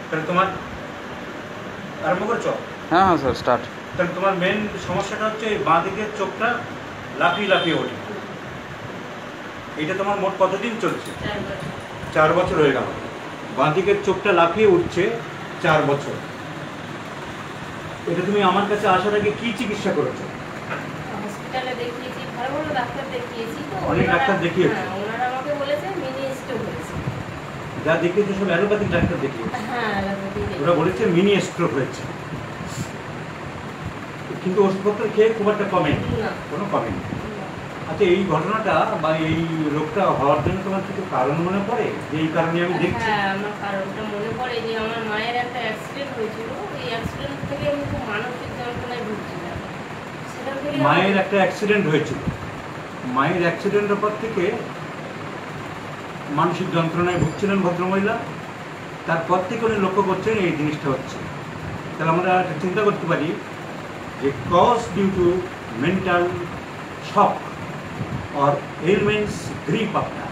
তাহলে তোমার আরম্ভ করছো? হ্যাঁ হ্যাঁ স্যার স্টার্ট। তাহলে তোমার মেন সমস্যাটা হচ্ছে এই বাঁ দিকের চোখটা লাফিয়ে লাফিয়ে ওঠে। এটা তোমার মোট কতদিন চলছে? 4 বছর হয়ে গেল। বাঁ দিকের চোখটা লাফিয়ে উঠছে 4 বছর। এটা তুমি আমার কাছে আসার আগে কি চিকিৎসা করেছো? হসপিটালে দেখিয়েছি, ভালো ভালো ডাক্তার দেখিয়েছি, তো অনেক ডাক্তার দেখিয়েছো? হ্যাঁ, ওনারা আমাকে বলেছে মিনি স্ট্রোক হয়েছে। যা দেখিয়েছো সব অ্যালোপ্যাথিক ডাক্তার দেখিয়েছে? হ্যাঁ, অ্যালোপ্যাথি। ওরা বলেছে মিনি স্ট্রোক হয়েছে, কিন্তু ওষুধপত্র খেয়ে খুব একটা কমেনি? না, কোনো কমেনি। আচ্ছা, এই ঘটনাটা বা এই রোগটা হওয়ার জন্য তোমার কিছু কারণ মনে পড়ে যে এই কারণে আমি দেখছি? হ্যাঁ, আমার কারণটা মনে পড়ে যে আমার মায়ের একটা অ্যাক্সিডেন্ট হয়েছিল। এই অ্যাক্সিডেন্ট থেকে আমি খুব মানসিক যন্ত্রণায় ভুগছিলাম। সেটা থেকে মায়ের একটা অ্যাক্সিডেন্ট হয়েছিল, মায়ের অ্যাক্সিডেন্টের পর থেকে মানসিক যন্ত্রণায় ভুগছিলেন ভদ্রমহিলা। তারপর থেকে উনি লক্ষ্য করছেন এই জিনিসটা হচ্ছে। তাহলে আমরা চিন্তা করতে পারি যে cause due to mental shock or ailments grief আপনার।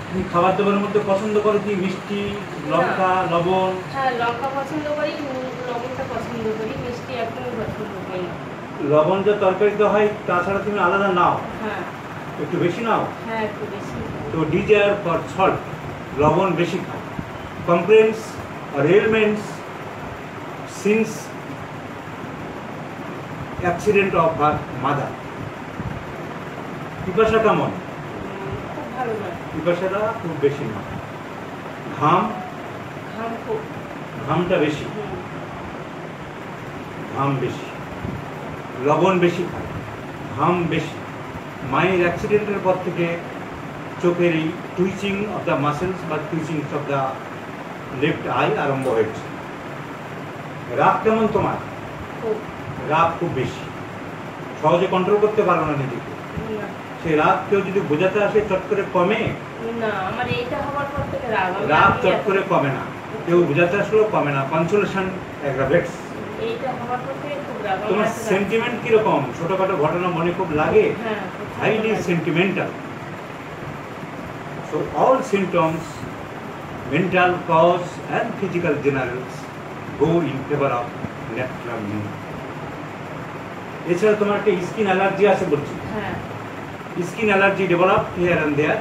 তুমি খাবার দাবারের মধ্যে পছন্দ করো কি মিষ্টি, লঙ্কা, লবণ? হ্যাঁ, লঙ্কা পছন্দ করি, লবণটা পছন্দ করি, মিষ্টি একদমই পছন্দ করি না। লবণ যে তরকারিতে হয় তাছাড়া তুমি আলাদা নাও? হ্যাঁ। একটু বেশি নাও? হ্যাঁ, একটু বেশি। তো ডিজায়ার ফর সল্ট, লবণ বেশি খাও। Complaints or ailments since accident of her mother. পিপাসা কেমন? খুব ভালো নয়। পিপাসাটা খুব বেশি না। ঘাম? ঘাম খুব। ঘামটা বেশি? ঘাম বেশি। লবণ বেশি খায়, ঘাম বেশি। মায়ের অ্যাক্সিডেন্টের পর থেকে চোখের এই টুইচিং অফ দ্য মাসেলস বা twitching of the left I আরম্ভ হয়েছে। রাগ কেমন তোমার? খুব। রাগ খুব বেশি, সহজে কন্ট্রোল করতে পারো না নিজেকে। না। সেই রাগ কেউ যদি বোঝাতে আসে চট করে কমে? না, আমার এইটা হওয়ার পর থেকে রাগ চট করে কমে না, কেউ বোঝাতে আসলেও কমে না। Consolation aggravates. এইটা হওয়ার পর থেকে খুব রাগ। তোমার সেন্টিমেন্ট কিরকম? ছোটখাটো ঘটনা মনে খুব লাগে? হ্যাঁ, highly sentimental. So all symptoms, mental cause and physical generals go in favor of nephrectomy. এছাড়া তোমার একটা স্কিন অ্যালার্জি আছে বলছি। হ্যাঁ। Skin allergy develop here and there.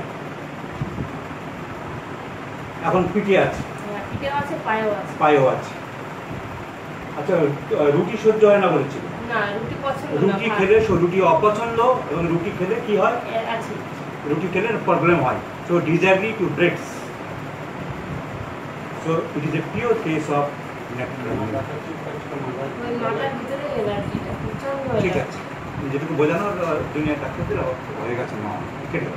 এখন পিঠে আছে? পিঠেও আছে, পায়েও আছে। পায়েও আছে। আচ্ছা, রুটি সহ্য হয় না বলেছিল? না, রুটি পছন্দ না। রুটি খেলে রুটি অপছন্দ, এবং রুটি খেলে কি হয়? আছে। রুটি খেলে প্রবলেম হয়। So disagree to breaks. So it is a pure case of nephrectomy. ওই মাথার ভিতরে অ্যালার্জিটা প্রচন্ড। ঠিক আছে, যেটুকু বোঝানোর দুনিয়া ডাক্তারদের হয়ে গেছে, মা কেটে